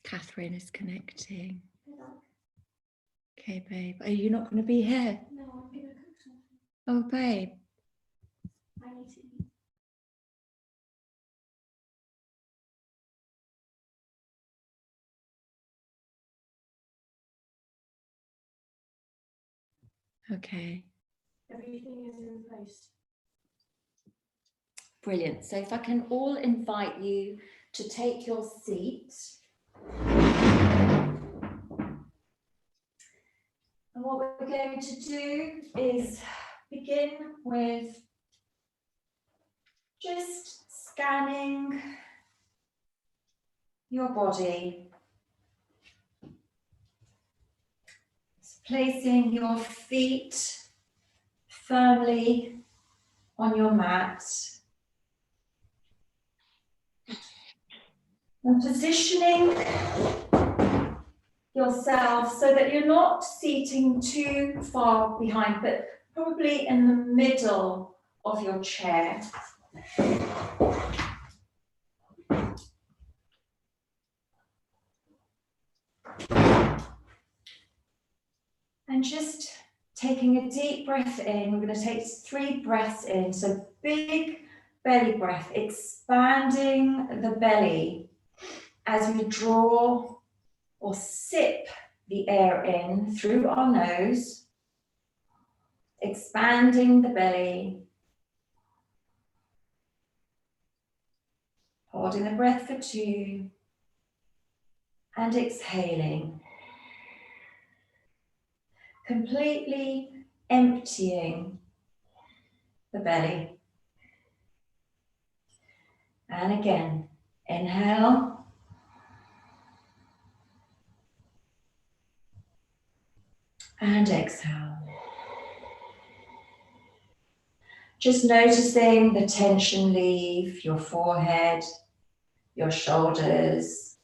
Catherine is connecting. Okay, babe. Are you not going to be here? No, I'm going to cook something. Oh, babe. I need to eat. Okay. Everything is in place. Brilliant. So if I can all invite you to take your seat. And what we're going to do is begin with just scanning your body. Placing your feet firmly on your mat. And positioning yourself so that you're not seating too far behind, but probably in the middle of your chair. And just taking a deep breath in. We're going to take 3 breaths in. So big belly breath, expanding the belly as we draw or sip the air in through our nose, expanding the belly, holding the breath for 2, and exhaling, completely emptying the belly. And again, inhale. And exhale. Just noticing the tension leave your forehead, your shoulders,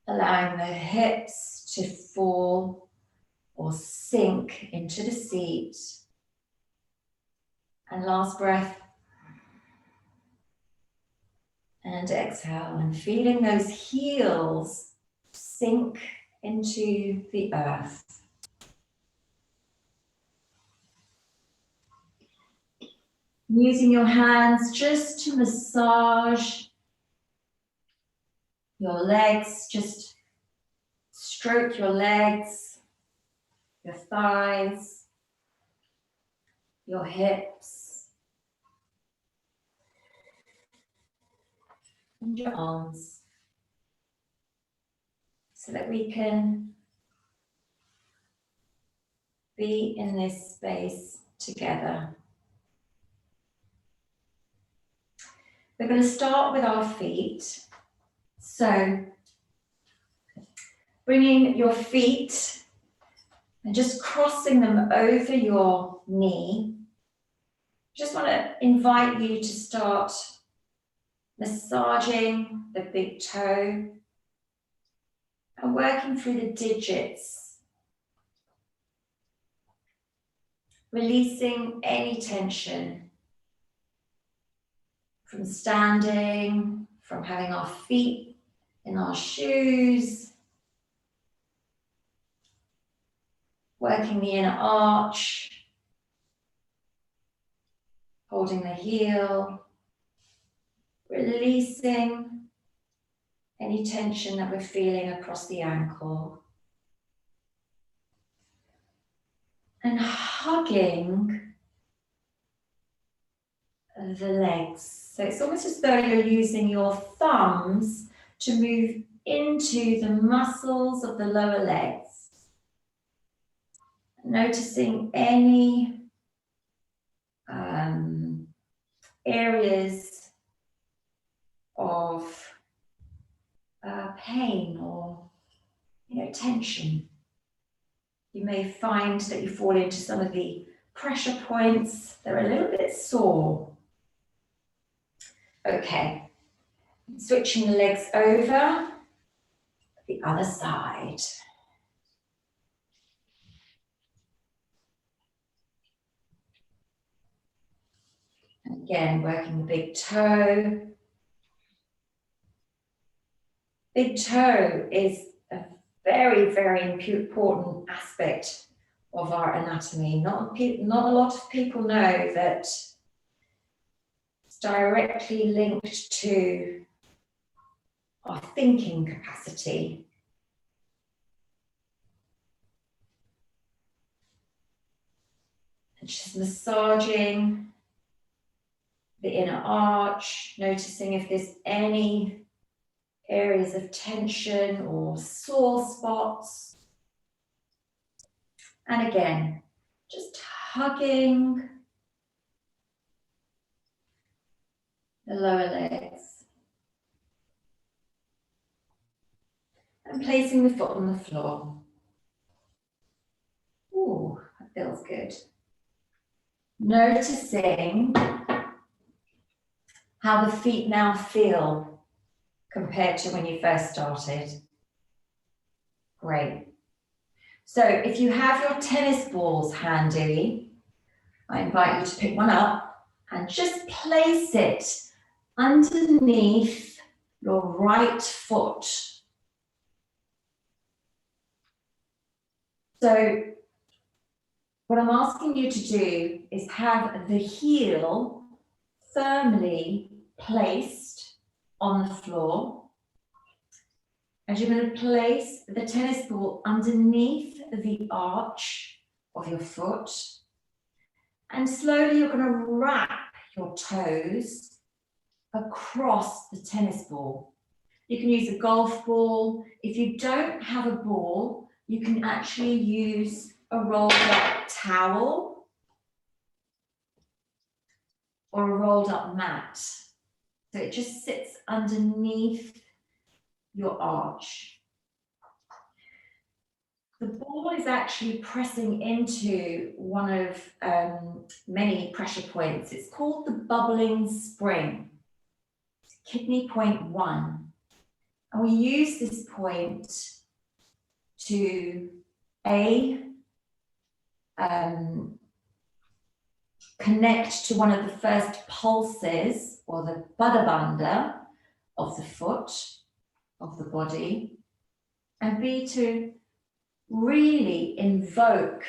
allowing the hips to fall or sink into the seat. And last breath. And exhale, and feeling those heels sink into the earth. Using your hands just to massage your legs, just stroke your legs, your thighs, your hips, and your arms, so that we can be in this space together. We're going to start with our feet. So, bringing your feet and just crossing them over your knee. Just want to invite you to start massaging the big toe and working through the digits, releasing any tension from standing, from having our feet in our shoes, working the inner arch, holding the heel, releasing any tension that we're feeling across the ankle, and hugging the legs. So it's almost as though you're using your thumbs to move into the muscles of the lower legs. Noticing any areas of pain or tension. You may find that you fall into some of the pressure points. They're a little bit sore. Okay, switching the legs over, the other side. And again, working the big toe. Big toe is a very, very important aspect of our anatomy. Not a lot of people know that it's directly linked to our thinking capacity. And just massaging the inner arch, noticing if there's any areas of tension or sore spots. And again, just hugging the lower legs and placing the foot on the floor. Ooh, that feels good. Noticing how the feet now feel compared to when you first started. Great. So if you have your tennis balls handy, I invite you to pick one up and just place it underneath your right foot. So what I'm asking you to do is have the heel firmly placed on the floor. And you're going to place the tennis ball underneath the arch of your foot. And slowly you're going to wrap your toes across the tennis ball. You can use a golf ball. If you don't have a ball, you can actually use a rolled up towel or a rolled up mat. So it just sits underneath your arch. The ball is actually pressing into one of many pressure points. It's called the bubbling spring, kidney point 1. And we use this point to connect to one of the first pulses or the Badabanda of the foot, of the body, and B, to really invoke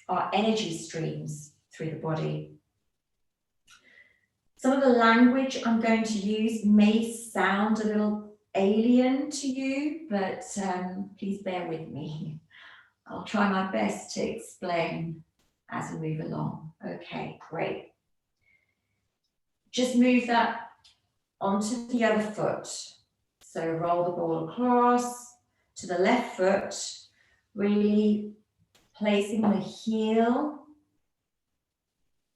our energy streams through the body. Some of the language I'm going to use may sound a little alien to you, but please bear with me. I'll try my best to explain as we move along. Okay, great. Just move that onto the other foot. So roll the ball across to the left foot, really placing the heel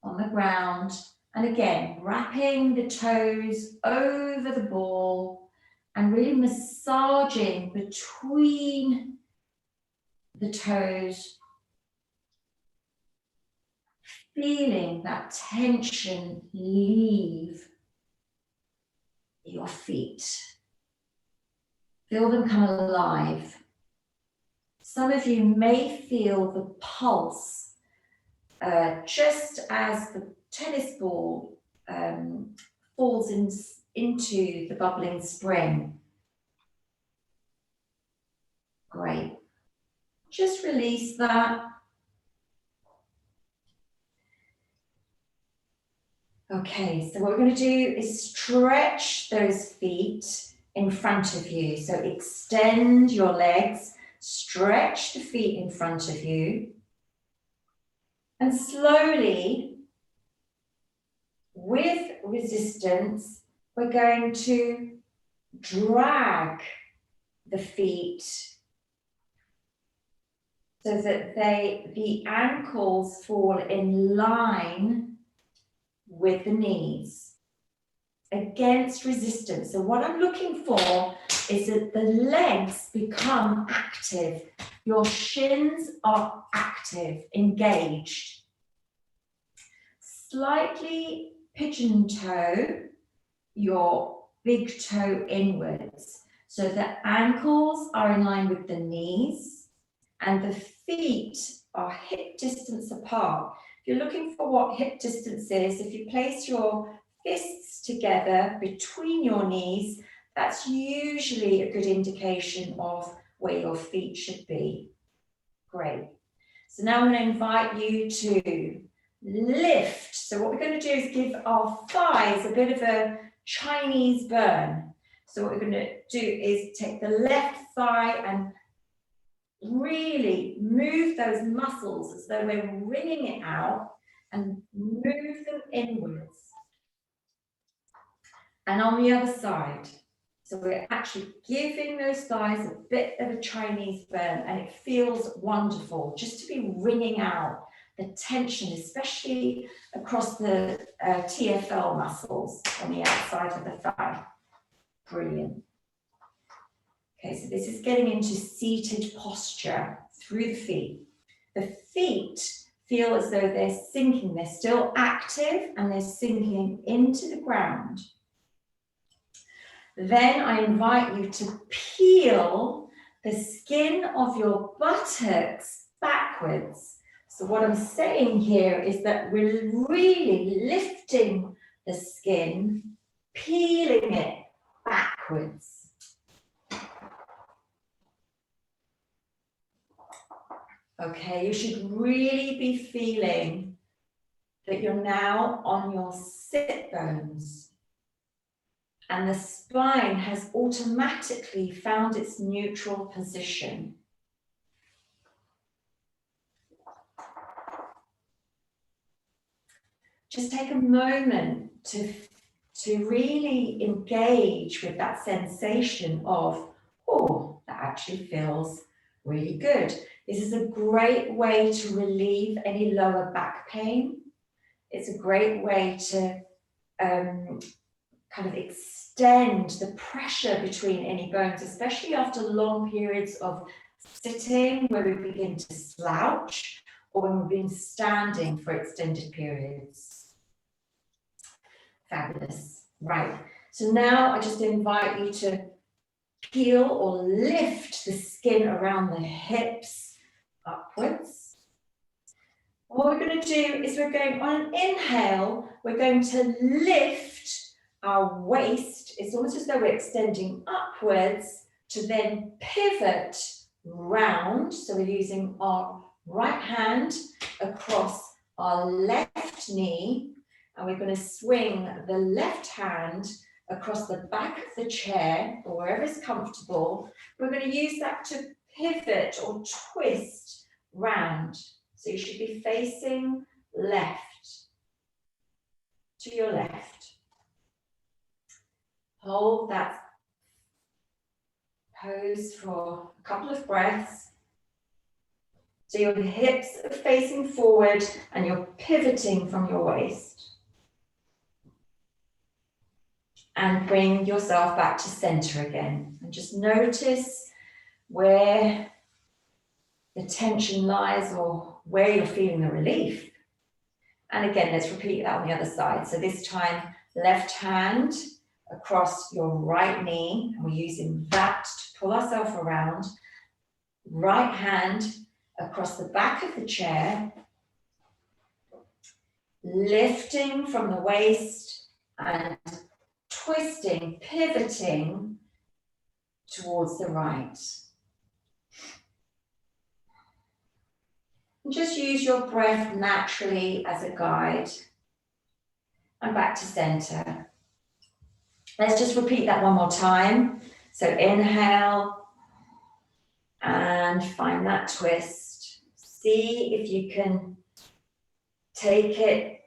on the ground. And again, wrapping the toes over the ball and really massaging between the toes, feeling that tension leave your feet. Feel them come alive. Some of you may feel the pulse just as the tennis ball falls into the bubbling spring. Great. Just release that. Okay, so what we're going to do is stretch those feet in front of you. So extend your legs, stretch the feet in front of you, and slowly, with resistance, we're going to drag the feet so that the ankles fall in line with the knees against resistance. So what I'm looking for is that the legs become active. Your shins are active, engaged. Slightly pigeon toe your big toe inwards. So the ankles are in line with the knees and the feet are hip distance apart. If you're looking for what hip distance is, if you place your fists together between your knees, that's usually a good indication of where your feet should be. Great. So now I'm going to invite you to lift. So what we're going to do is give our thighs a bit of a Chinese burn. So what we're going to do is take the left thigh and really move those muscles as though we're wringing it out and move them inwards. And on the other side. So we're actually giving those thighs a bit of a Chinese burn, and it feels wonderful just to be wringing out the tension, especially across the TFL muscles on the outside of the thigh. Brilliant. Okay, so this is getting into seated posture through the feet. The feet feel as though they're sinking, they're still active and they're sinking into the ground. Then I invite you to peel the skin of your buttocks backwards. So what I'm saying here is that we're really lifting the skin, peeling it backwards. Okay, you should really be feeling that you're now on your sit bones. And the spine has automatically found its neutral position. Just take a moment to really engage with that sensation of, oh, that actually feels really good. This is a great way to relieve any lower back pain. It's a great way to kind of extend the pressure between any bones, especially after long periods of sitting where we begin to slouch or when we've been standing for extended periods. Fabulous. Right. So now I just invite you to peel or lift the skin around the hips upwards. What we're going to do is we're going on an inhale, we're going to lift our waist. It's almost as though we're extending upwards to then pivot round. So we're using our right hand across our left knee, and we're going to swing the left hand across the back of the chair or wherever is comfortable. We're going to use that to pivot or twist round. So you should be facing left, to your left. Hold that pose for a couple of breaths. So your hips are facing forward and you're pivoting from your waist. And bring yourself back to center again. And just notice where the tension lies or where you're feeling the relief. And again, let's repeat that on the other side. So this time, left hand across your right knee, and we're using that to pull ourselves around. Right hand across the back of the chair, lifting from the waist and twisting, pivoting towards the right. And just use your breath naturally as a guide. And back to center. Let's just repeat that one more time. So inhale and find that twist. See if you can take it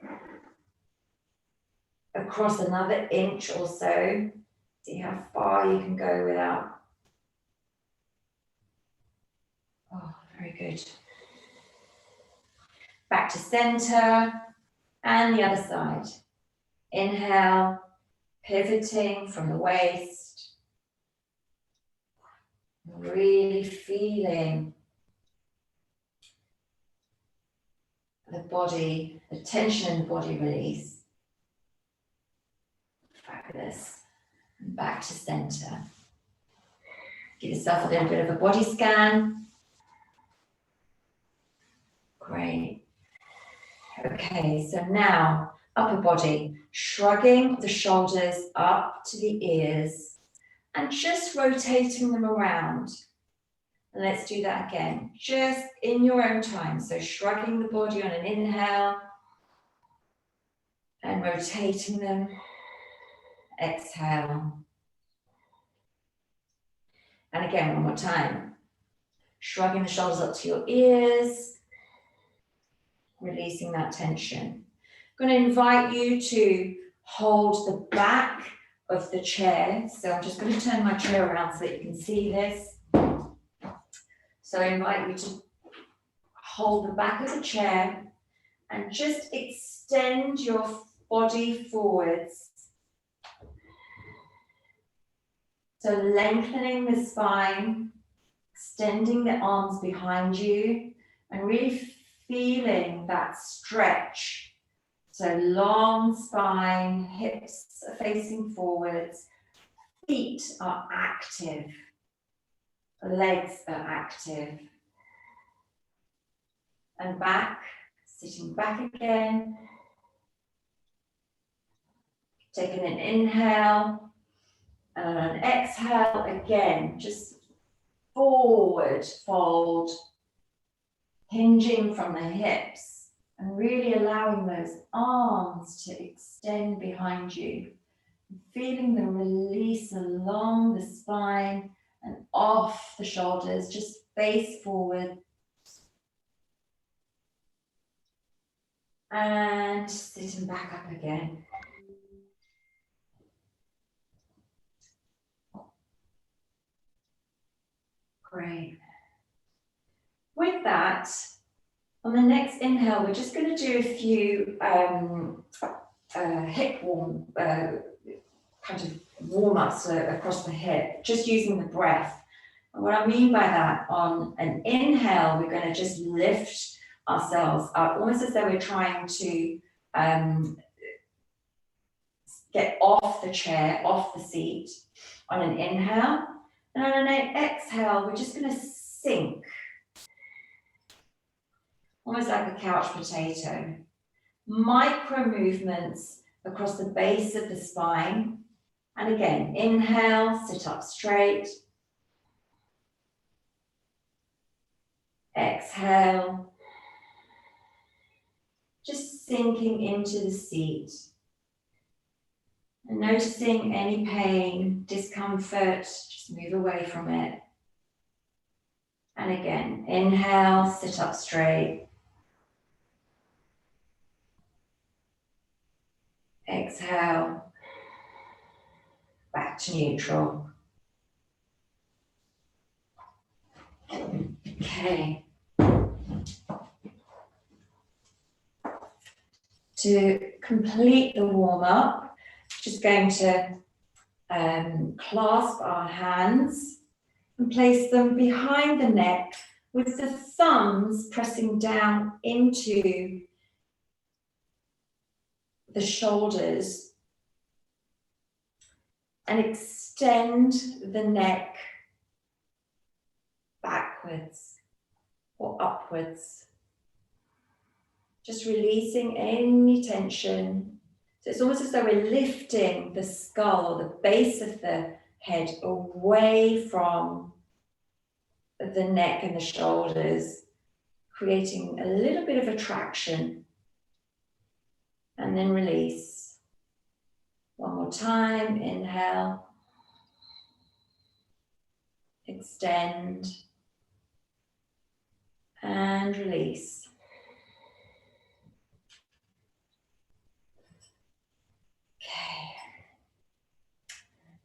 across another inch or so. See how far you can go without. Oh, very good. Back to center and the other side. Inhale, pivoting from the waist. Really feeling the body, the tension in the body release. Fabulous. And back to center. Give yourself a little bit of a body scan. Great. Okay, so now upper body, shrugging the shoulders up to the ears and just rotating them around. And let's do that again, just in your own time. So shrugging the body on an inhale and rotating them. Exhale. And again, one more time. Shrugging the shoulders up to your ears, releasing that tension. I'm going to invite you to hold the back of the chair. So I'm just going to turn my chair around so that you can see this. So I invite you to hold the back of the chair and just extend your body forwards. So lengthening the spine, extending the arms behind you, and really feeling that stretch. So long spine, hips are facing forwards, feet are active, legs are active. And back, sitting back again. Taking an inhale and an exhale again, just forward fold, hinging from the hips and really allowing those arms to extend behind you. Feeling the release along the spine and off the shoulders, just face forward. And sitting back up again. Great. With that, on the next inhale, we're just going to do a few hip kind of warm-ups across the hip, just using the breath. And what I mean by that, on an inhale, we're going to just lift ourselves up, almost as though we're trying to get off the chair, off the seat on an inhale. And on an exhale, we're just going to sink, almost like a couch potato. Micro movements across the base of the spine. And again, inhale, sit up straight. Exhale, just sinking into the seat. And noticing any pain, discomfort, just move away from it. And again, inhale, sit up straight. Exhale, back to neutral. Okay. To complete the warm-up, just going to clasp our hands and place them behind the neck with the thumbs pressing down into the shoulders, and extend the neck backwards or upwards. Just releasing any tension. So it's almost as though we're lifting the skull or the base of the head away from the neck and the shoulders, creating a little bit of attraction. And then release. One more time, inhale. Extend. And release.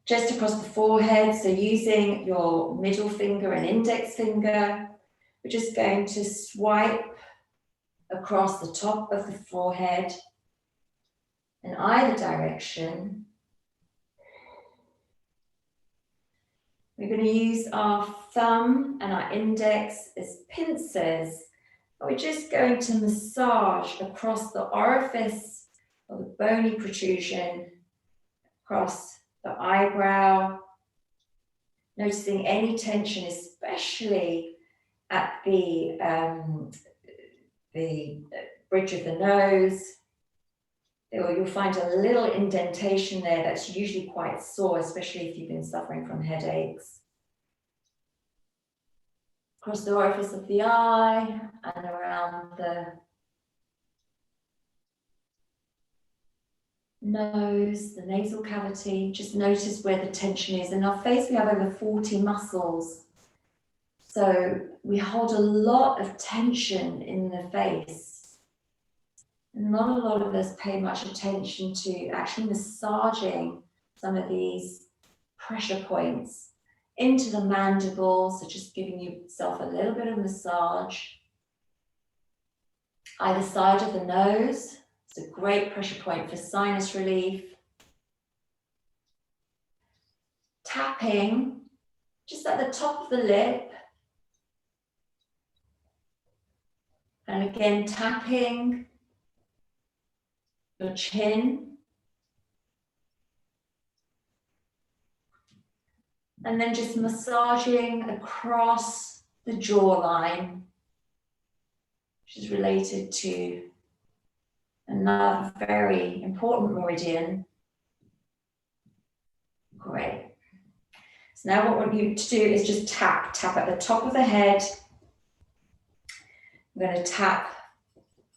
Just across the forehead, so using your middle finger and index finger, we're just going to swipe across the top of the forehead in either direction. We're going to use our thumb and our index as pincers. We're just going to massage across the orifice or the bony protrusion, across the eyebrow, noticing any tension, especially at the bridge of the nose, or you'll find a little indentation there that's usually quite sore, especially if you've been suffering from headaches. Across the orifice of the eye and around the nose, the nasal cavity. Just notice where the tension is. In our face, we have over 40 muscles. So we hold a lot of tension in the face. And not a lot of us pay much attention to actually massaging some of these pressure points into the mandibles. So just giving yourself a little bit of massage. Either side of the nose. It's a great pressure point for sinus relief. Tapping just at the top of the lip. And again, tapping your chin. And then just massaging across the jawline, which is related to another very important meridian. Great. So now what I want you to do is just tap at the top of the head. I'm going to tap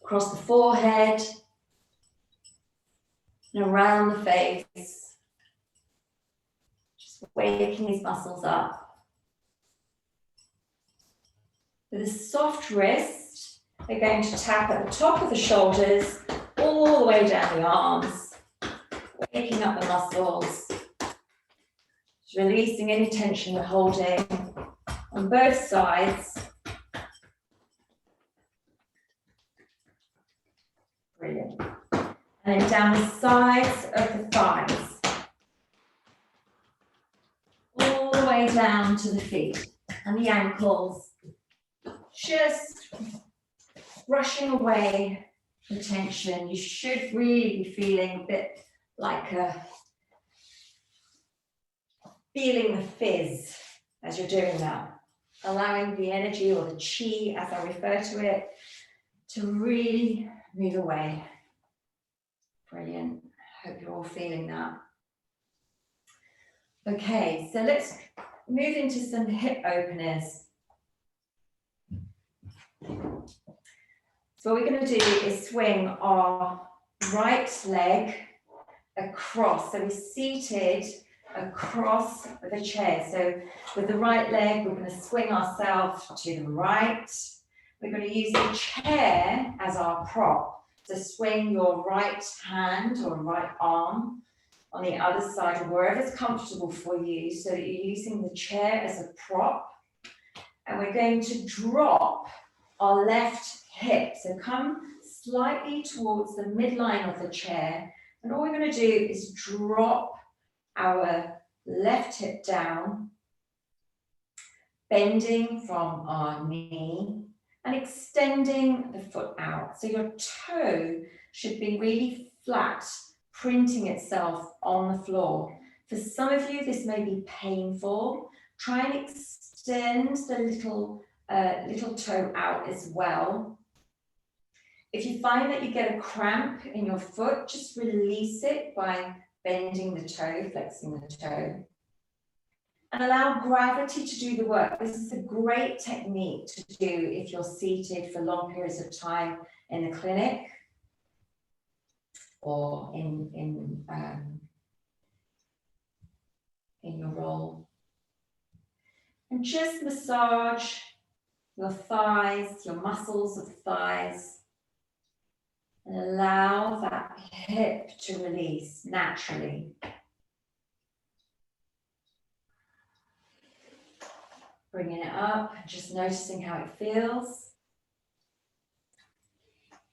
across the forehead and around the face. Just waking these muscles up. With a soft wrist, we're going to tap at the top of the shoulders, all the way down the arms, waking up the muscles, just releasing any tension we're holding on both sides. Brilliant. And then down the sides of the thighs, all the way down to the feet and the ankles, just brushing away the tension. You should really be feeling a bit like feeling the fizz as you're doing that, allowing the energy or the chi, as I refer to it, to really move away. Brilliant. Hope you're all feeling that. Okay, so let's move into some hip openers. So what we're going to do is swing our right leg across. So we're seated across the chair. So with the right leg, we're going to swing ourselves to the right. We're going to use the chair as our prop. So swing your right hand or right arm on the other side, or wherever's comfortable for you, so that you're using the chair as a prop. And we're going to drop our left hip. So come slightly towards the midline of the chair. And all we're going to do is drop our left hip down, bending from our knee and extending the foot out. So your toe should be really flat, printing itself on the floor. For some of you, this may be painful. Try and extend the little toe out as well. If you find that you get a cramp in your foot, just release it by bending the toe, flexing the toe. And allow gravity to do the work. This is a great technique to do if you're seated for long periods of time in the clinic or in your role. And just massage your thighs, your muscles of the thighs, and allow that hip to release naturally. Bringing it up, just noticing how it feels.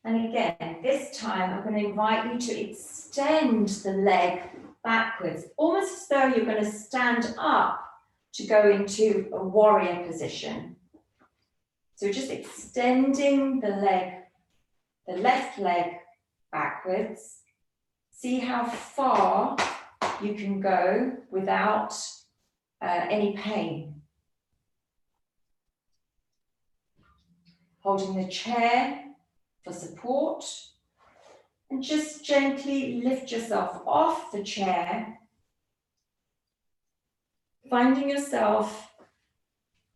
And again, this time I'm going to invite you to extend the leg backwards, almost as though you're going to stand up to go into a warrior position. So just extending the leg, the left leg backwards. See how far you can go without any pain. Holding the chair for support, And just gently lift yourself off the chair, finding yourself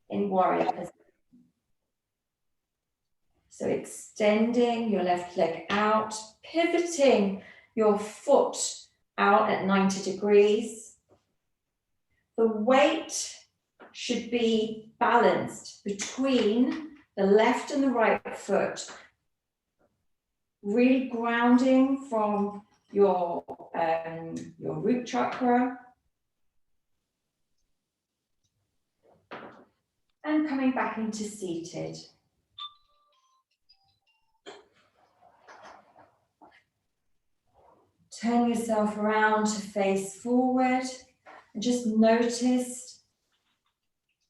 in warrior position. So extending your left leg out, pivoting your foot out at 90 degrees. The weight should be balanced between the left and the right foot, really grounding from your root chakra. And coming back into seated. Turn yourself around to face forward and just notice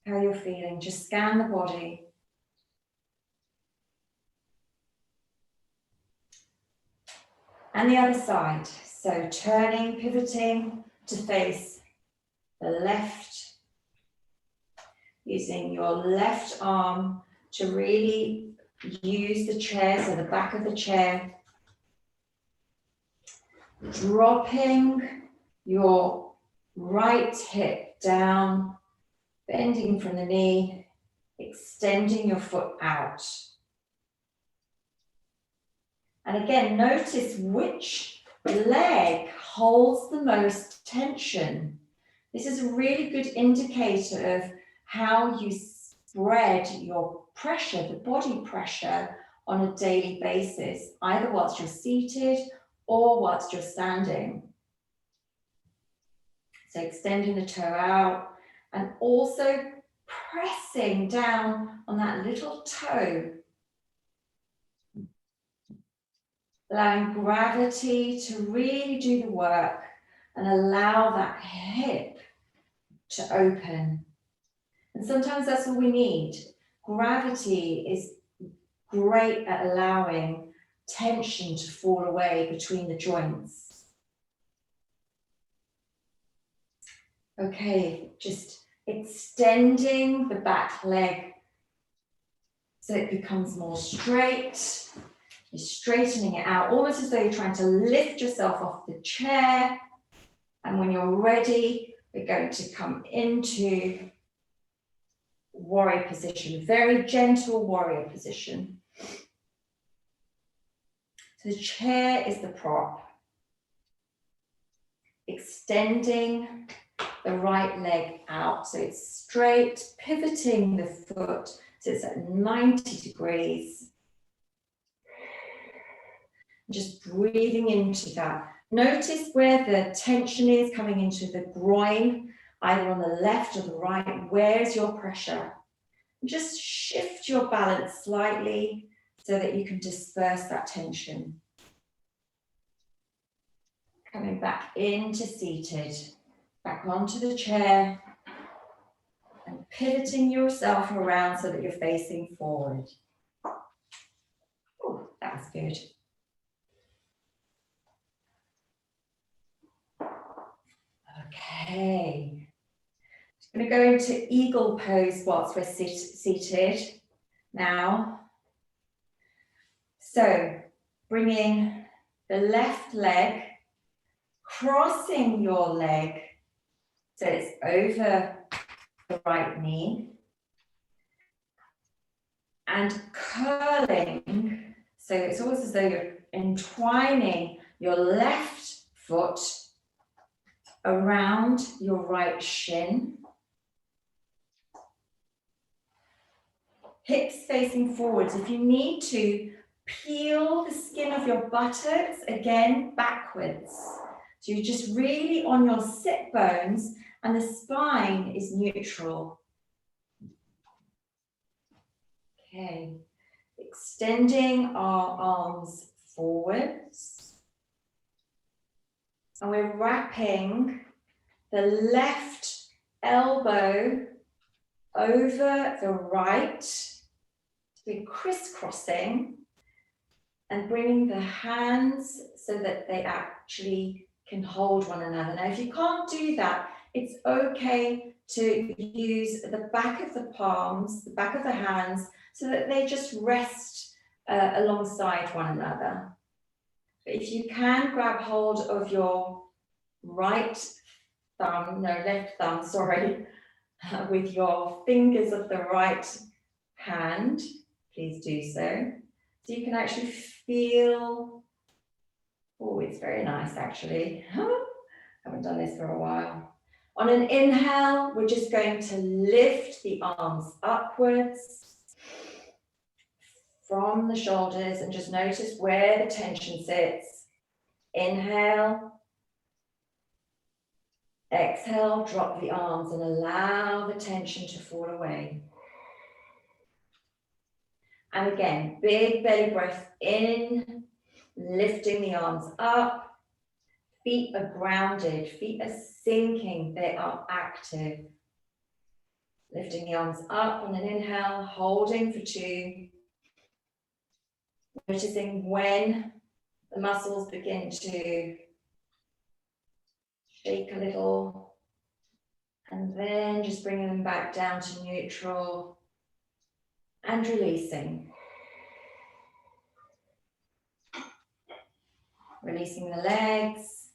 how you're feeling. Just scan the body. And the other side. So turning, pivoting to face the left. Using your left arm to really use the chair, so the back of the chair. Dropping your right hip down, bending from the knee, extending your foot out. And again, notice which leg holds the most tension. This is a really good indicator of how you spread your pressure, the body pressure, on a daily basis, either whilst you're seated or whilst you're standing. So extending the toe out and also pressing down on that little toe. Allowing gravity to really do the work and allow that hip to open. And sometimes that's all we need. Gravity is great at allowing tension to fall away between the joints. Okay, just extending the back leg so it becomes more straight. You're straightening it out, almost as though you're trying to lift yourself off the chair. And when you're ready, we're going to come into warrior position, very gentle warrior position. So the chair is the prop. Extending the right leg out so it's straight, pivoting the foot so it's at 90 degrees. Just breathing into that. Notice where the tension is coming into the groin, either on the left or the right. Where's your pressure? Just shift your balance slightly so that you can disperse that tension. Coming back into seated, back onto the chair, and pivoting yourself around so that you're facing forward. Oh, that was good. Okay. I'm going to go into eagle pose whilst we're seated now. So bringing the left leg, crossing your leg so it's over the right knee, and curling, so it's almost as though you're entwining your left foot around your right shin. Hips facing forwards. If you need to, peel the skin of your buttocks again backwards. So you're just really on your sit bones and the spine is neutral. Okay, extending our arms forwards. And we're wrapping the left elbow over the right. We're crisscrossing and bringing the hands so that they actually can hold one another. Now, if you can't do that, it's okay to use the back of the palms, the back of the hands, so that they just rest alongside one another. But if you can grab hold of your left thumb, sorry, with your fingers of the right hand, please do so. So you can actually feel, oh, it's very nice actually. Haven't done this for a while. On an inhale, we're just going to lift the arms upwards from the shoulders and just notice where the tension sits. Inhale. Exhale, drop the arms and allow the tension to fall away. And again, big belly breath in, lifting the arms up. Feet are grounded, feet are sinking, they are active. Lifting the arms up on an inhale, holding for 2. Noticing when the muscles begin to shake a little, and then just bringing them back down to neutral and releasing. Releasing the legs,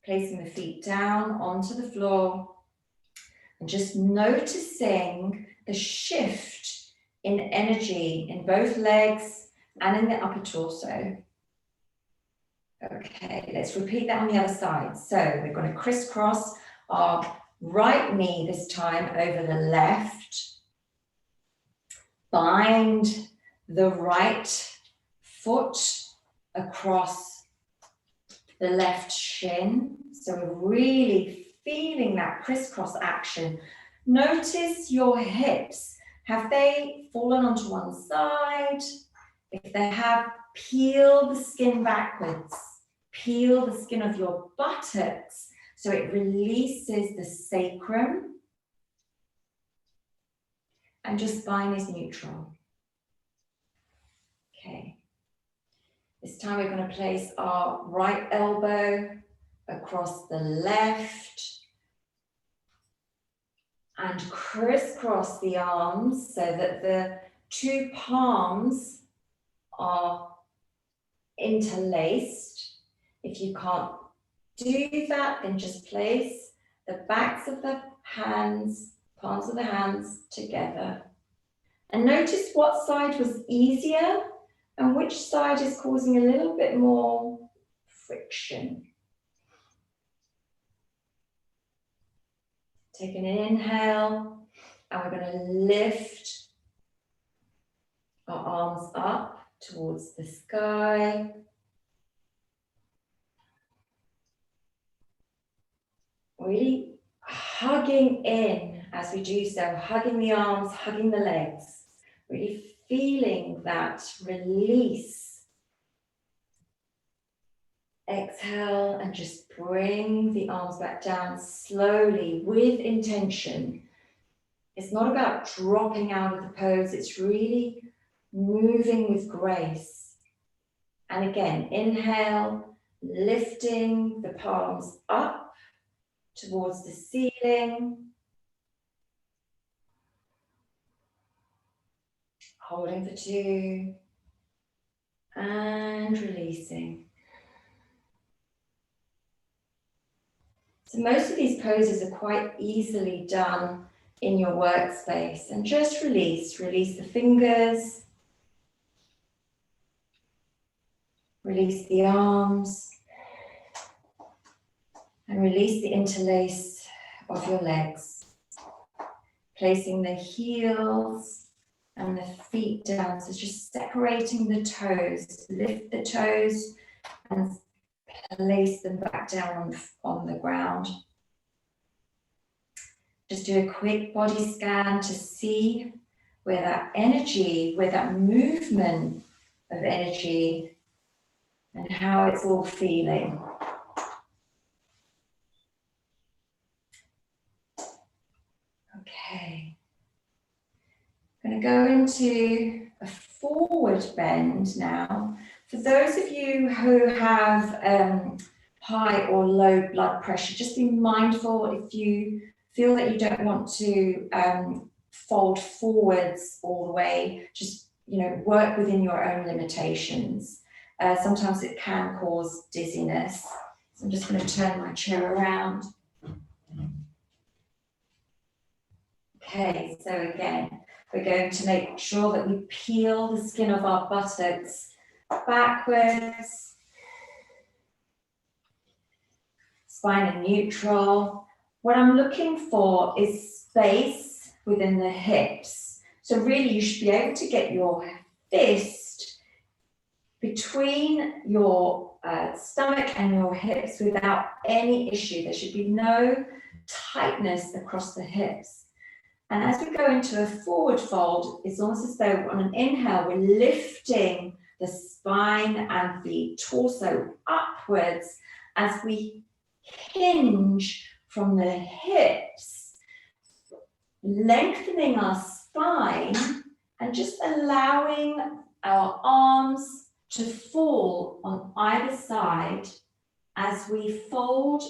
placing the feet down onto the floor, and just noticing the shift in energy in both legs and in the upper torso. Okay, let's repeat that on the other side. So we're going to crisscross our right knee this time over the left. Bind the right foot across the left shin. So we're really feeling that crisscross action. Notice your hips. Have they fallen onto one side? If they have, peel the skin backwards. Peel the skin of your buttocks so it releases the sacrum. And just spine is neutral. Okay. This time we're going to place our right elbow across the left and crisscross the arms so that the 2 palms are interlaced. If you can't do that, then just place the backs of the hands, palms of the hands together. And notice what side was easier and which side is causing a little bit more friction. Take an inhale, and we're going to lift our arms up towards the sky. Really hugging in as we do so, hugging the arms, hugging the legs, really feeling that release. Exhale and just bring the arms back down slowly with intention. It's not about dropping out of the pose, it's really moving with grace. And again, inhale, lifting the palms up towards the ceiling. Holding for 2. And releasing. So most of these poses are quite easily done in your workspace. And just release the fingers. Release the arms. And release the interlace of your legs. Placing the heels and the feet down. So just separating the toes. Lift the toes and place them back down on the ground. Just do a quick body scan to see where that energy, where that movement of energy and how it's all feeling. Okay. I'm going to go into a forward bend now. For those of you who have high or low blood pressure, just be mindful if you feel that you don't want to fold forwards all the way, just work within your own limitations. Sometimes it can cause dizziness. So I'm just going to turn my chair around. Okay, so again, we're going to make sure that we peel the skin of our buttocks backwards. Spine in neutral. What I'm looking for is space within the hips. So really you should be able to get your fist between your stomach and your hips without any issue. There should be no tightness across the hips. And as we go into a forward fold, it's almost as though on an inhale, we're lifting the spine and the torso upwards as we hinge from the hips, lengthening our spine and just allowing our arms to fall on either side as we fold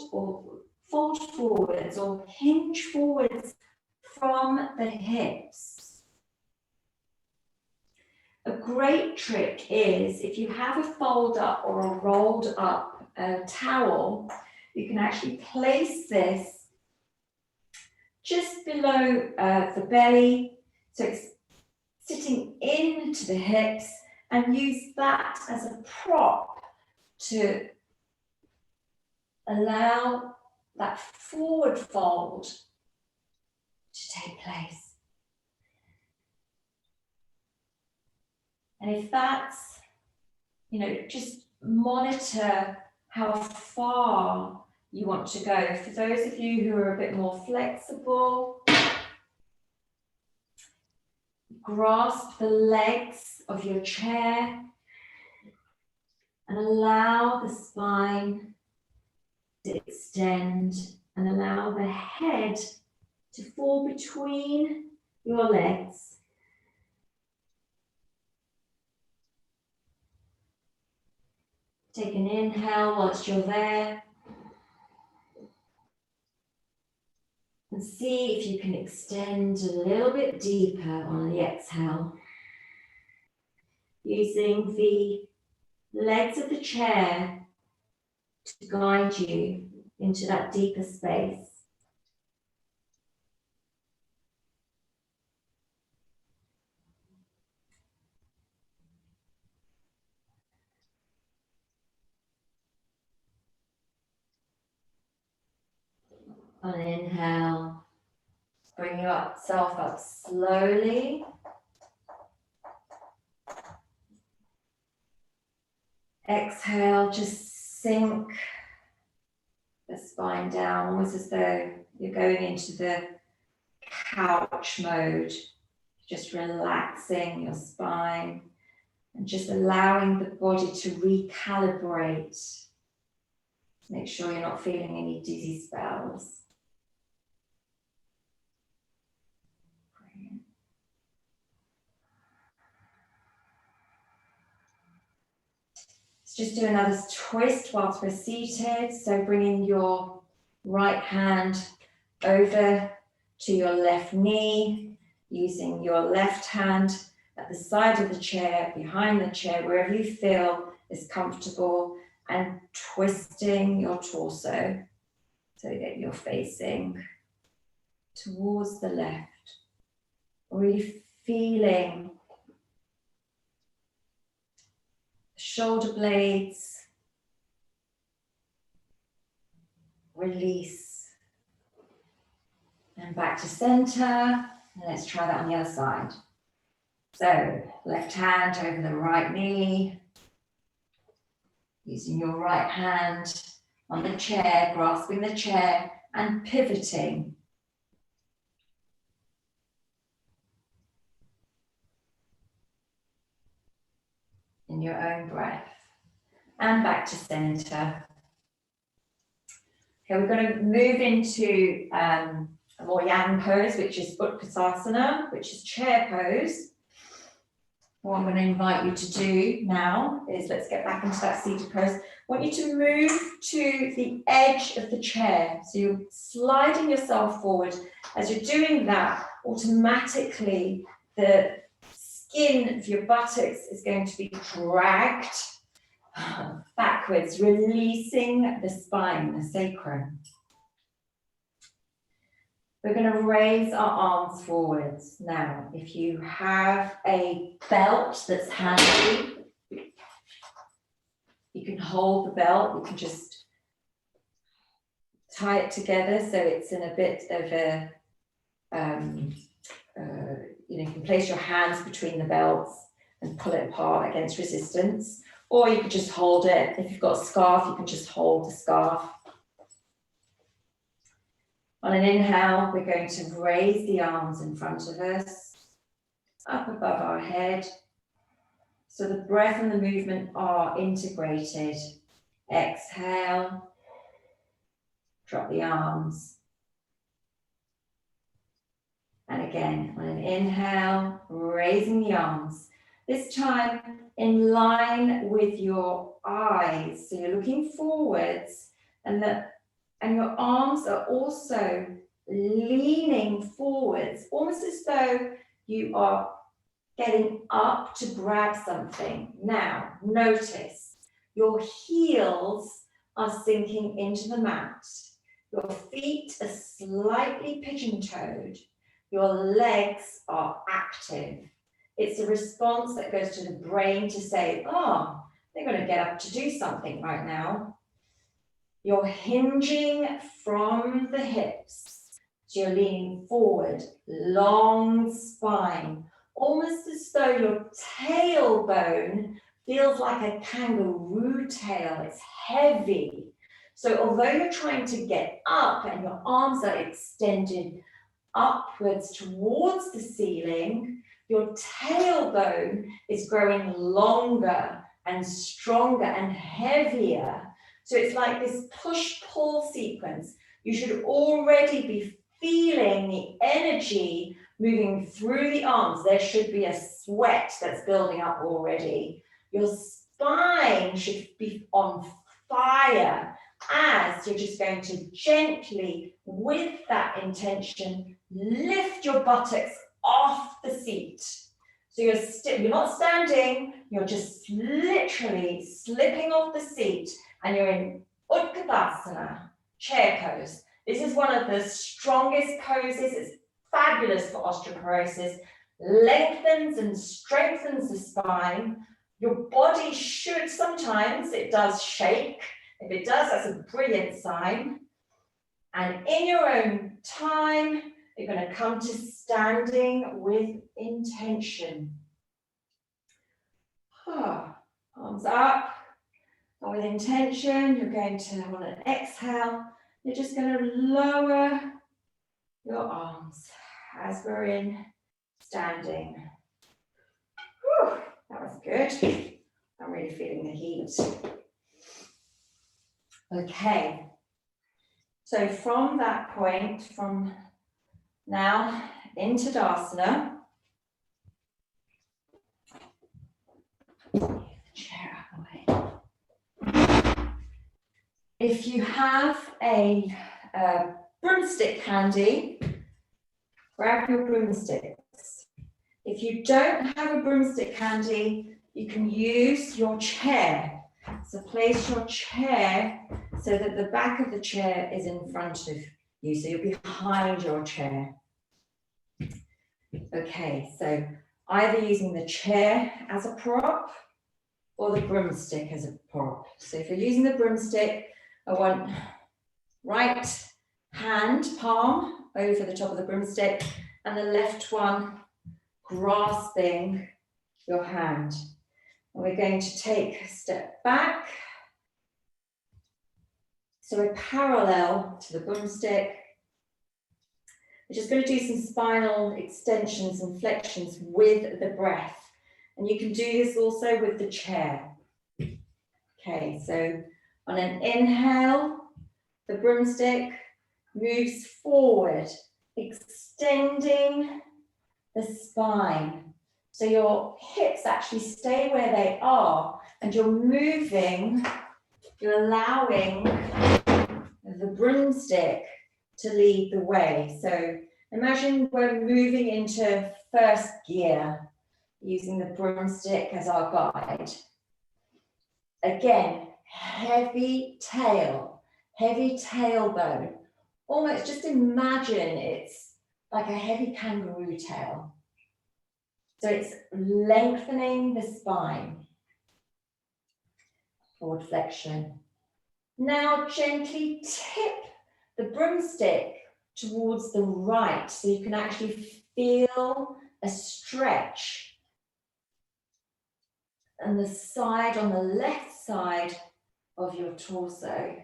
forwards or hinge forwards from the hips. A great trick is if you have a fold up or a rolled up towel, you can actually place this just below the belly, so it's sitting into the hips, and use that as a prop to allow that forward fold to take place. And if that's, just monitor how far you want to go. For those of you who are a bit more flexible, grasp the legs of your chair and allow the spine to extend and allow the head to fall between your legs. Take an inhale whilst you're there. And see if you can extend a little bit deeper on the exhale. Using the legs of the chair to guide you into that deeper space. On an inhale, bring yourself up slowly. Exhale, just sink the spine down, almost as though you're going into the couch mode. Just relaxing your spine and just allowing the body to recalibrate. Make sure you're not feeling any dizzy spells. Let's just do another twist whilst we're seated. So bringing your right hand over to your left knee, using your left hand at the side of the chair, behind the chair, wherever you feel is comfortable, and twisting your torso so that you're facing towards the left. Really feeling the shoulder blades release. And back to center. And let's try that on the other side. So left hand over the right knee. Using your right hand on the chair, grasping the chair and pivoting. In your own breath. And back to center. Okay, we're going to move into a more yang pose, which is Utkatasana, which is chair pose. What I'm going to invite you to do now is, let's get back into that seated pose. I want you to move to the edge of the chair. So you're sliding yourself forward. As you're doing that, automatically the skin of your buttocks is going to be dragged backwards, releasing the spine, the sacrum. We're going to raise our arms forwards. Now, if you have a belt that's handy, you can hold the belt, you can just tie it together so it's in a bit of a, you can place your hands between the belts and pull it apart against resistance, or you could just hold it. If you've got a scarf, you can just hold the scarf. On an inhale, we're going to raise the arms in front of us, up above our head. So the breath and the movement are integrated. Exhale, drop the arms. And again, on an inhale, raising the arms. This time in line with your eyes. So you're looking forwards and your arms are also leaning forwards, almost as though you are getting up to grab something. Now, notice your heels are sinking into the mat. Your feet are slightly pigeon-toed. Your legs are active. It's a response that goes to the brain to say, oh, they're going to get up to do something right now. You're hinging from the hips. So you're leaning forward, long spine, almost as though your tailbone feels like a kangaroo tail. It's heavy. So although you're trying to get up and your arms are extended upwards towards the ceiling, your tailbone is growing longer and stronger and heavier. So it's like this push-pull sequence. You should already be feeling the energy moving through the arms. There should be a sweat that's building up already. Your spine should be on fire as you're just going to gently, with that intention, lift your buttocks off the seat. So you're not standing, you're just literally slipping off the seat and you're in Utkatasana, chair pose. This is one of the strongest poses. It's fabulous for osteoporosis, lengthens and strengthens the spine. Your body should, sometimes it does shake. If it does, that's a brilliant sign. And in your own time, you're going to come to standing with intention. Arms up. And with intention, you're going to, on an exhale, you're just going to lower your arms as we're in standing. Whew, that was good. I'm really feeling the heat. Okay. So from that point, from now into Tadasana, chair out of the way. If you have a broomstick handy, grab your broomsticks. If you don't have a broomstick handy, you can use your chair. So place your chair so that the back of the chair is in front of you, so you're behind your chair. Okay, so either using the chair as a prop or the broomstick as a prop. So if you're using the broomstick, I want right hand palm over the top of the broomstick and the left one grasping your hand. And we're going to take a step back. So we're parallel to the broomstick. We're just going to do some spinal extensions and flexions with the breath. And you can do this also with the chair. Okay, so on an inhale, the broomstick moves forward, extending the spine. So your hips actually stay where they are and you're moving, you're allowing the broomstick to lead the way. So imagine we're moving into first gear using the broomstick as our guide. Again, heavy tailbone. Almost just imagine it's like a heavy kangaroo tail. So it's lengthening the spine. Forward flexion. Now gently tip the broomstick towards the right so you can actually feel a stretch. And the side on the left side of your torso.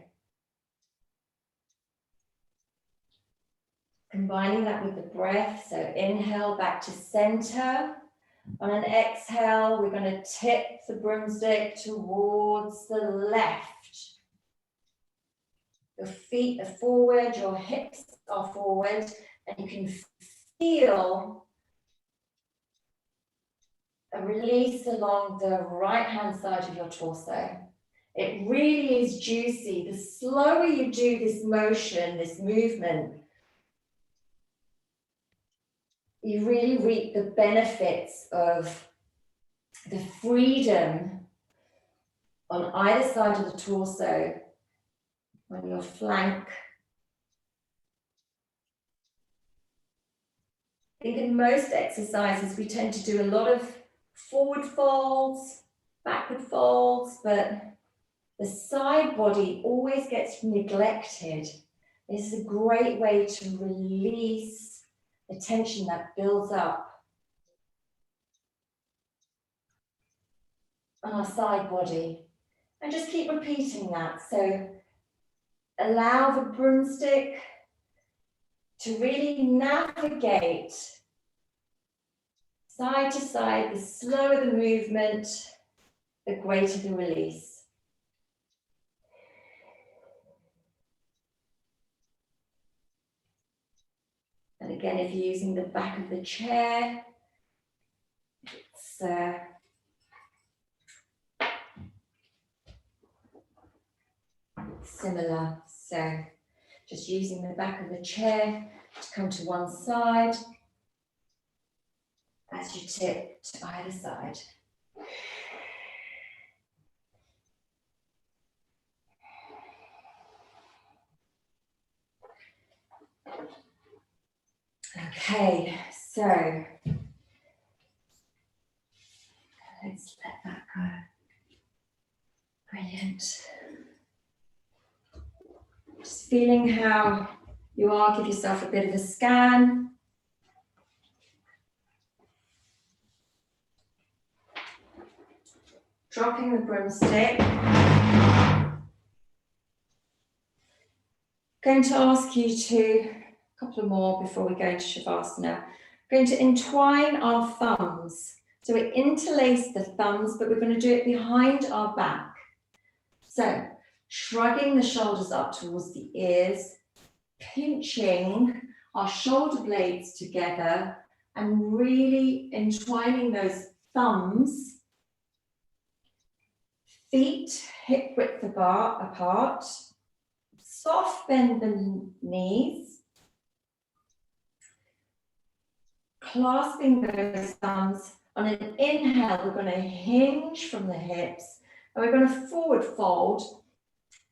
Combining that with the breath, so inhale back to center. On an exhale, we're going to tip the broomstick towards the left. Your feet are forward, your hips are forward, and you can feel a release along the right-hand side of your torso. It really is juicy. The slower you do this motion, this movement, you really reap the benefits of the freedom on either side of the torso, on your flank. I think in most exercises, we tend to do a lot of forward folds, backward folds, but the side body always gets neglected. This is a great way to release the tension that builds up on our side body. And just keep repeating that. So allow the broomstick to really navigate side to side. The slower the movement, the greater the release. And again, if you're using the back of the chair, it's similar. So just using the back of the chair to come to one side as you tip to either side. Okay, so let's let that go. Brilliant. Just feeling how you are, give yourself a bit of a scan. Dropping the broomstick. Going to ask you to, a couple more before we go into Shavasana. Going to entwine our thumbs. So we interlace the thumbs, but we're going to do it behind our back. So shrugging the shoulders up towards the ears, pinching our shoulder blades together and really entwining those thumbs, feet hip width apart, soft bend the knees, clasping those thumbs. On an inhale, we're going to hinge from the hips and we're going to forward fold,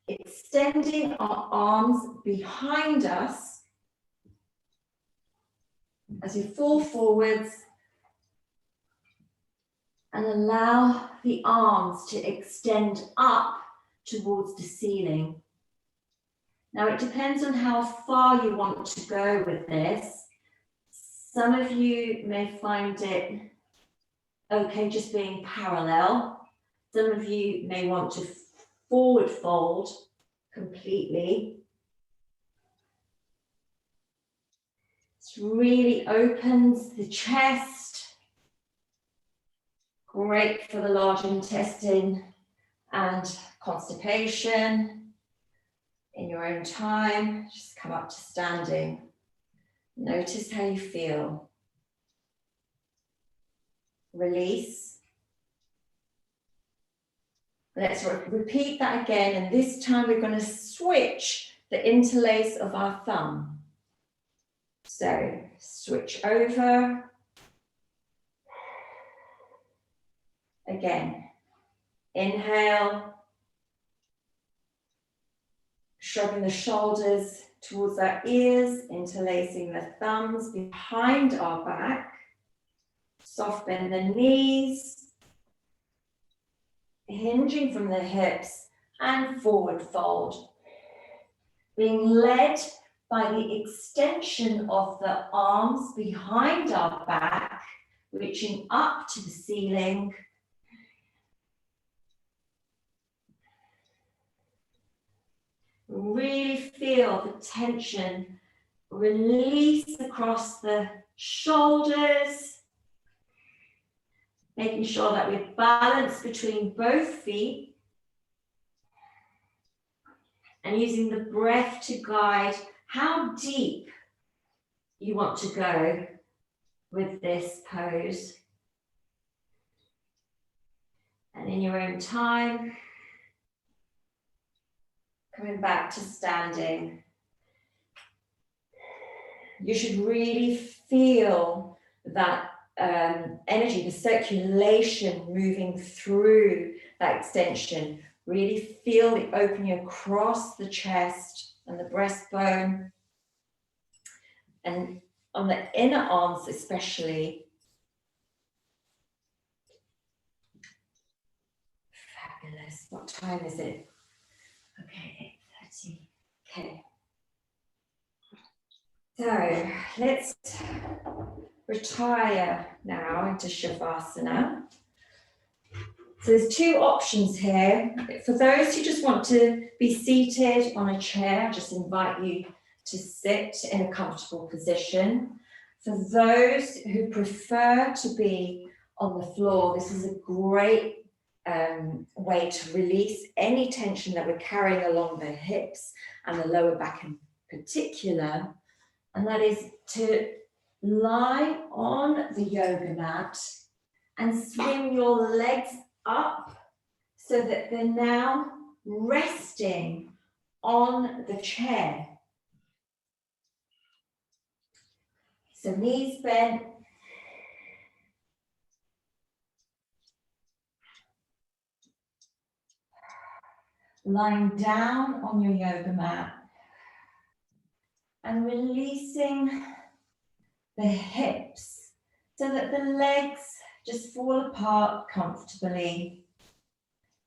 extending our arms behind us as you fall forwards and allow the arms to extend up towards the ceiling. Now it depends on how far you want to go with this. Some of you may find it okay just being parallel. Some of you may want to forward fold completely. This really opens the chest. Great for the large intestine and constipation. In your own time, just come up to standing. Notice how you feel. Release. Let's repeat that again, and this time we're going to switch the interlace of our thumb. So switch over. Again, inhale. shrugging the shoulders towards our ears, interlacing the thumbs behind our back. Soft bend the knees, hinging from the hips and forward fold. Being led by the extension of the arms behind our back, reaching up to the ceiling. Really feel the tension release across the shoulders, making sure that we're balanced between both feet and using the breath to guide how deep you want to go with this pose. And in your own time, coming back to standing. You should really feel that energy, the circulation moving through that extension. Really feel the opening across the chest and the breastbone. And on the inner arms especially. Fabulous. What time is it? Okay, 8:30. Okay. So let's retire now into Shavasana. So there's two options here. For those who just want to be seated on a chair, I just invite you to sit in a comfortable position. For those who prefer to be on the floor, this is a great way to release any tension that we're carrying along the hips and the lower back in particular. And that is to lie on the yoga mat and swing your legs up so that they're now resting on the chair. So knees bent. Lying down on your yoga mat and releasing the hips so that the legs just fall apart comfortably,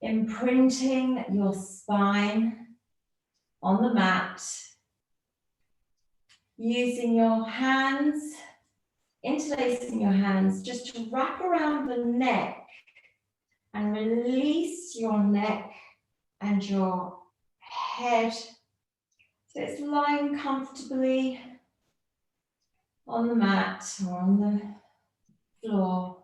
imprinting your spine on the mat, using your hands, interlacing your hands just to wrap around the neck and release your neck and your head. So it's lying comfortably on the mat or on the floor.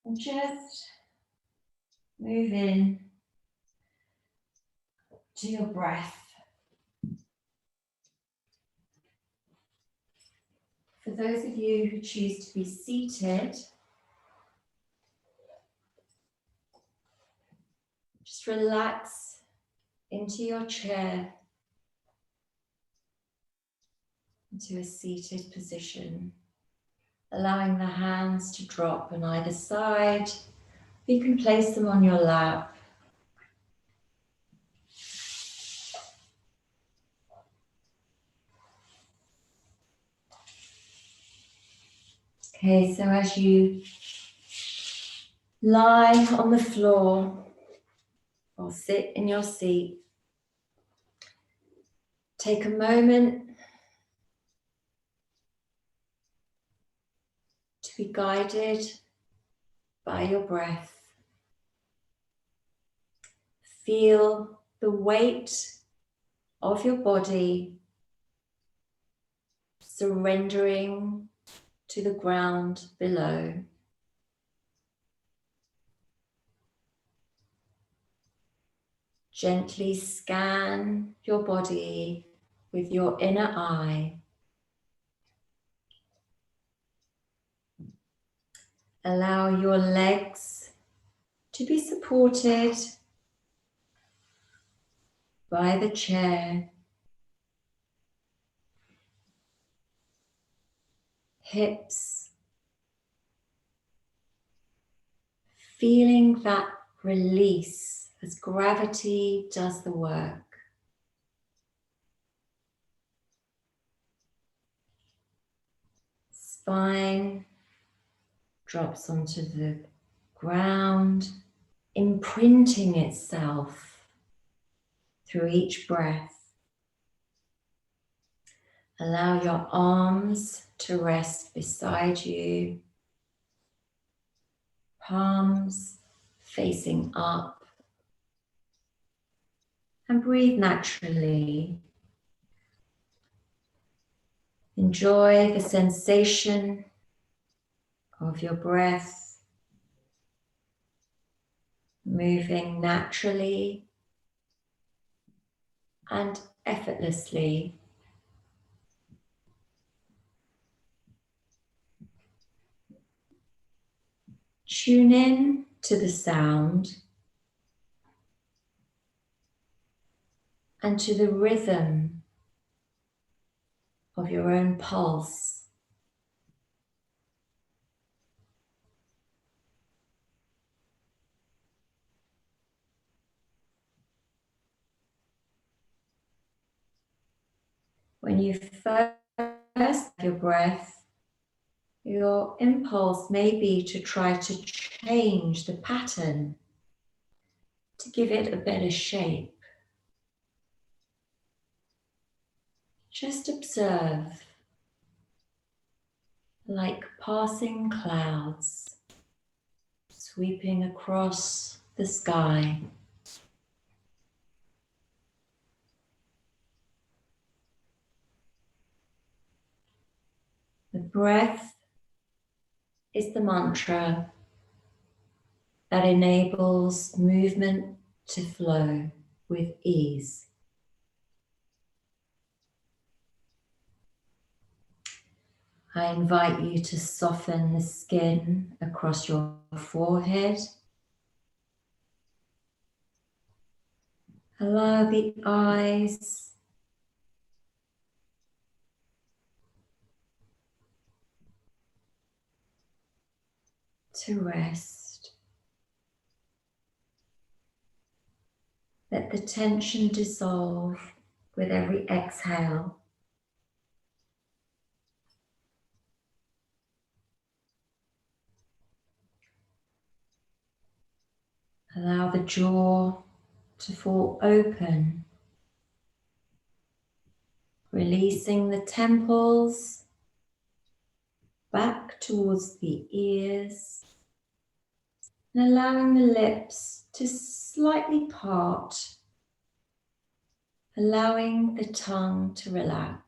And just move in to your breath. For those of you who choose to be seated, just relax into your chair, into a seated position, allowing the hands to drop on either side. You can place them on your lap. Okay, so as you lie on the floor or sit in your seat, take a moment to be guided by your breath. Feel the weight of your body surrendering to the ground below. Gently scan your body with your inner eye. Allow your legs to be supported by the chair. Hips feeling that release as gravity does the work. Spine drops onto the ground, imprinting itself through each breath. Allow your arms to rest beside you, palms facing up, and breathe naturally. Enjoy the sensation of your breath moving naturally and effortlessly. Tune in to the sound and to the rhythm of your own pulse. When you first have your breath, your impulse may be to try to change the pattern to give it a better shape. Just observe, like passing clouds sweeping across the sky. The breath is the mantra that enables movement to flow with ease. I invite you to soften the skin across your forehead. Allow the eyes to rest. Let the tension dissolve with every exhale. Allow the jaw to fall open, releasing the temples back towards the ears, and allowing the lips to slightly part, allowing the tongue to relax.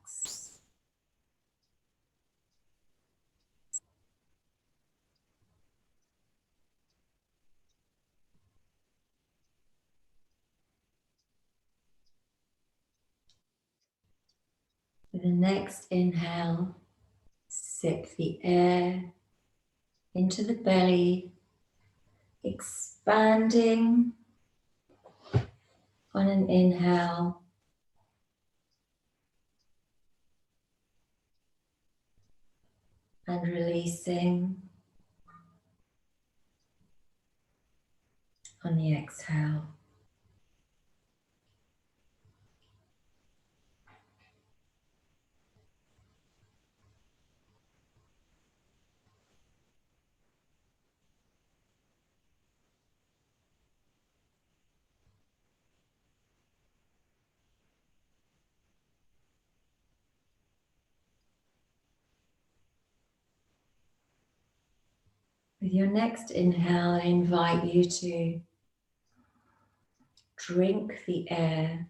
With the next inhale, sip the air into the belly, expanding on an inhale and releasing on the exhale. With your next inhale, I invite you to drink the air,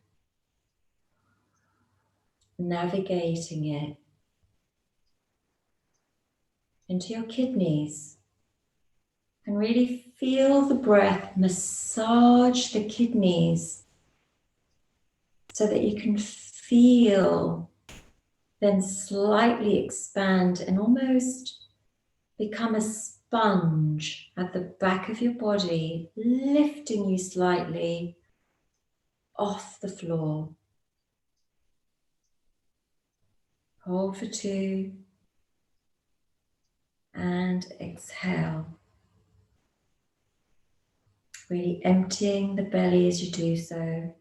navigating it into your kidneys, and really feel the breath massage the kidneys so that you can feel them slightly expand and almost become a sponge at the back of your body, lifting you slightly off the floor. Hold for 2 and exhale. Really emptying the belly as you do so.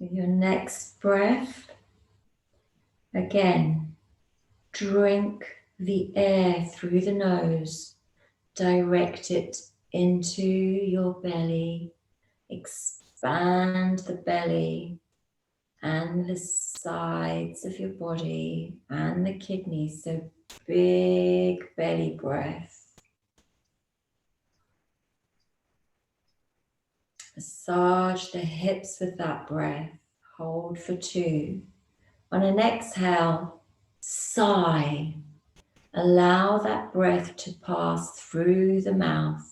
With your next breath, again, drink the air through the nose, direct it into your belly, expand the belly and the sides of your body and the kidneys. So big belly breath. Massage the hips with that breath. Hold for 2. On an exhale, sigh. Allow that breath to pass through the mouth.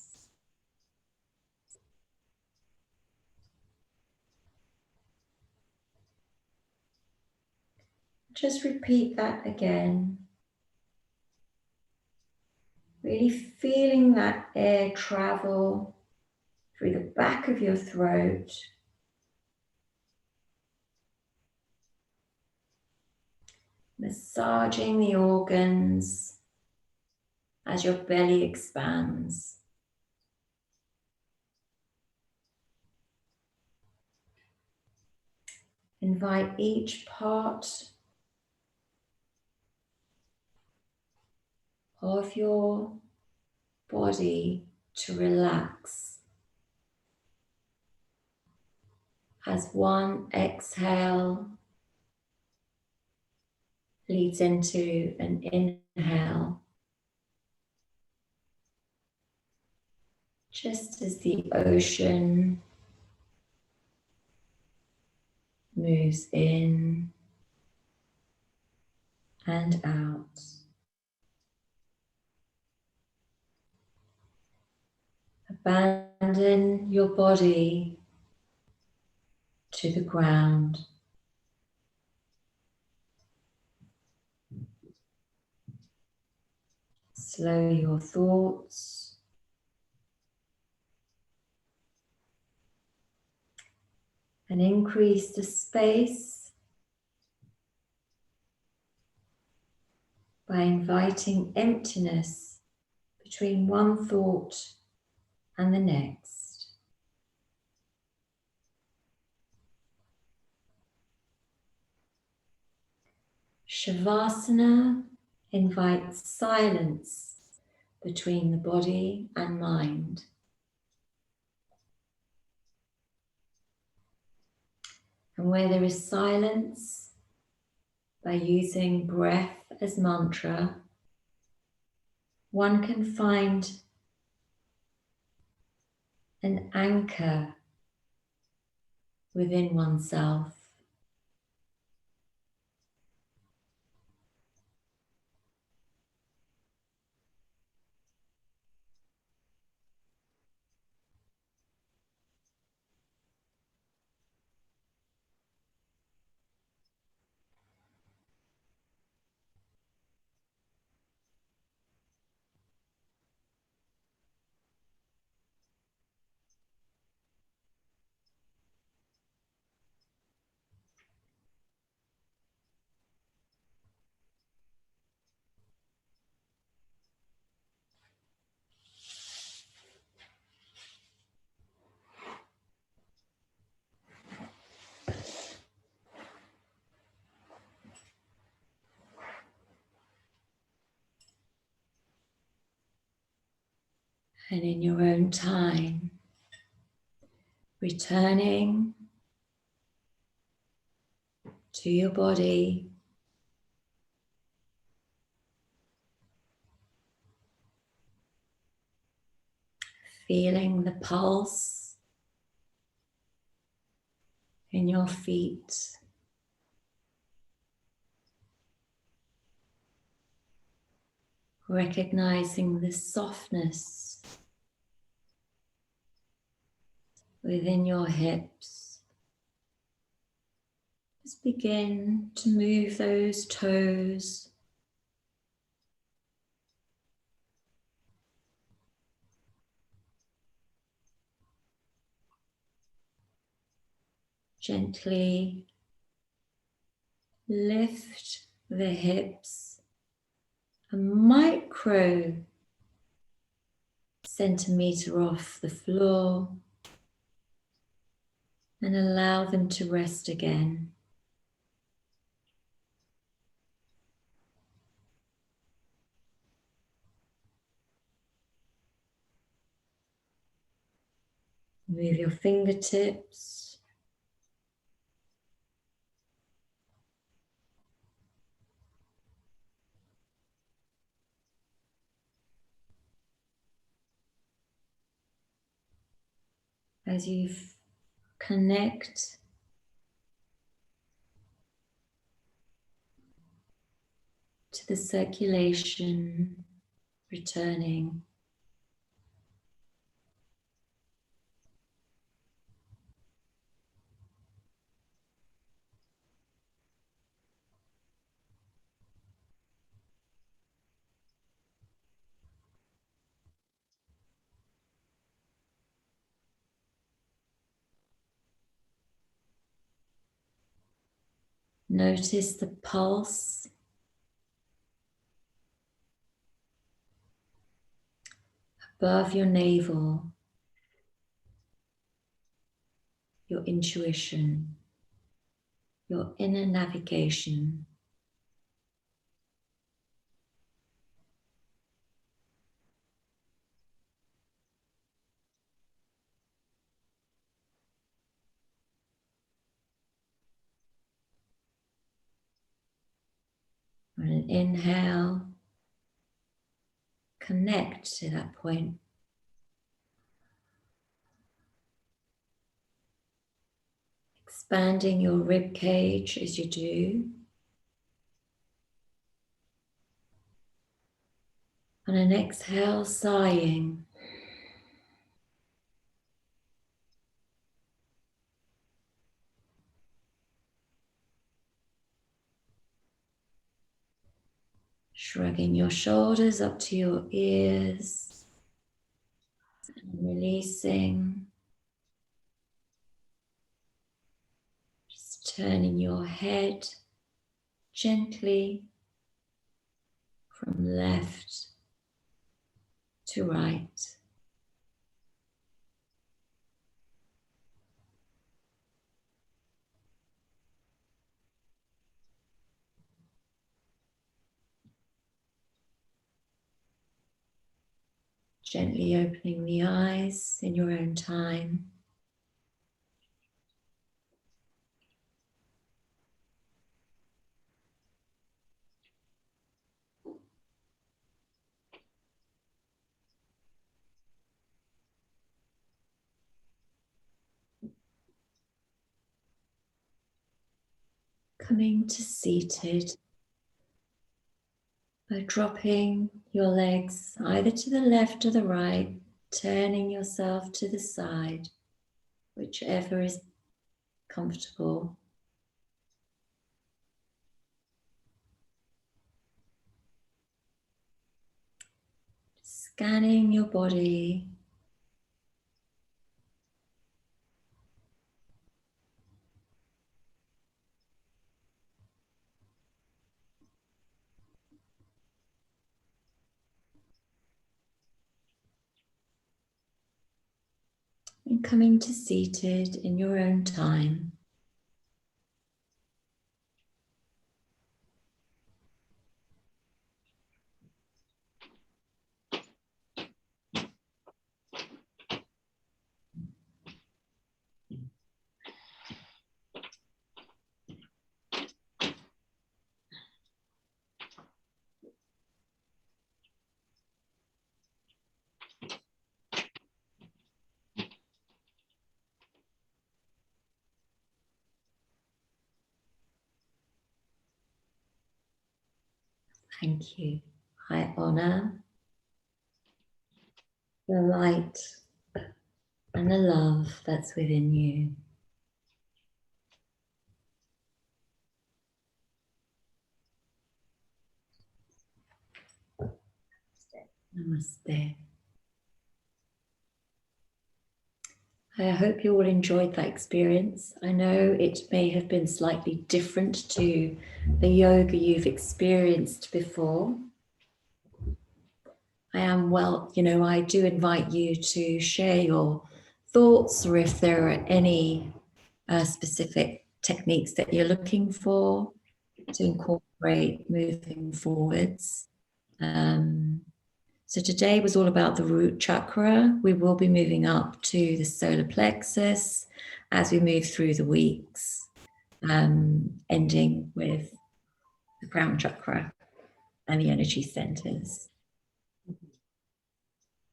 Just repeat that again. Really feeling that air travel through the back of your throat. Massaging the organs as your belly expands. Invite each part of your body to relax as one exhale leads into an inhale. Just as the ocean moves in and out. Abandon your body to the ground. Slow your thoughts. And increase the space by inviting emptiness between one thought and the next. Shavasana invites silence between the body and mind. And where there is silence, by using breath as mantra, one can find an anchor within oneself. And in your own time, returning to your body, feeling the pulse in your feet, recognizing the softness within your hips. Just begin to move those toes. Gently Lift the hips a micro centimetre off the floor and allow them to rest again. Move your fingertips. As you connect to the circulation returning. Notice the pulse above your navel, your intuition, your inner navigation. On an inhale, connect to that point. Expanding your rib cage as you do. On an exhale, sighing. Shrugging your shoulders up to your ears and releasing. Just turning your head gently from left to right. Gently opening the eyes in your own time. Coming to seated by dropping your legs either to the left or the right, turning yourself to the side, whichever is comfortable. Scanning your body. And coming to seated in your own time. Thank you. I honor the light and the love that's within you. Namaste. I hope you all enjoyed that experience. I know it may have been slightly different to the yoga you've experienced before. I do invite you to share your thoughts, or if there are any specific techniques that you're looking for to incorporate moving forwards. So today was all about the root chakra. We will be moving up to the solar plexus as we move through the weeks, ending with the crown chakra and the energy centers.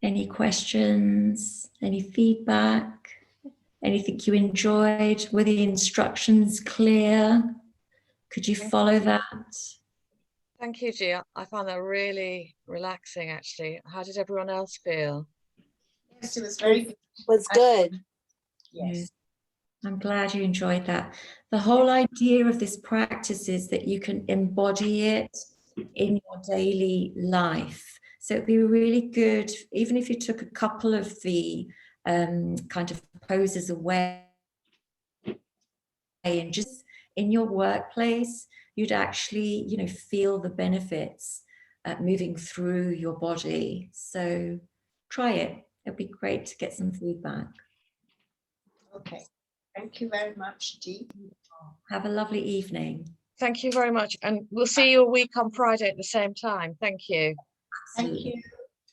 Any questions? Any feedback? Anything you enjoyed? Were the instructions clear? Could you follow that? Thank you, Gee. I found that really relaxing, actually. How did everyone else feel? Yes, it was very good. Was good. Yes. I'm glad you enjoyed that. The whole idea of this practice is that you can embody it in your daily life. So it'd be really good, even if you took a couple of the kind of poses away and just in your workplace, you'd actually, feel the benefits moving through your body. So try it. It'd be great to get some feedback. Okay. Thank you very much, Gee. Have a lovely evening. Thank you very much. And we'll see you a week on Friday at the same time. Thank you. Thank you.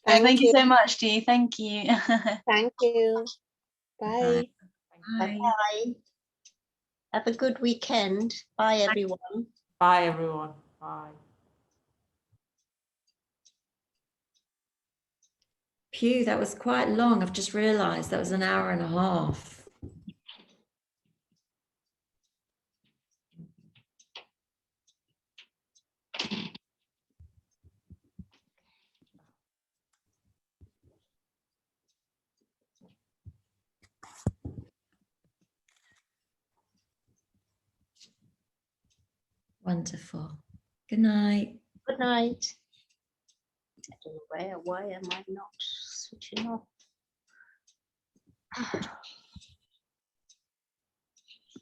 Thank you you. so much, Gee. Thank you. Thank you. Bye. Bye. Bye. Have a good weekend. Bye, everyone. Bye, everyone. Bye. Phew, that was quite long. I've just realised that was an hour and a half. Wonderful. Good night. Good night. I don't know why am I not switching off?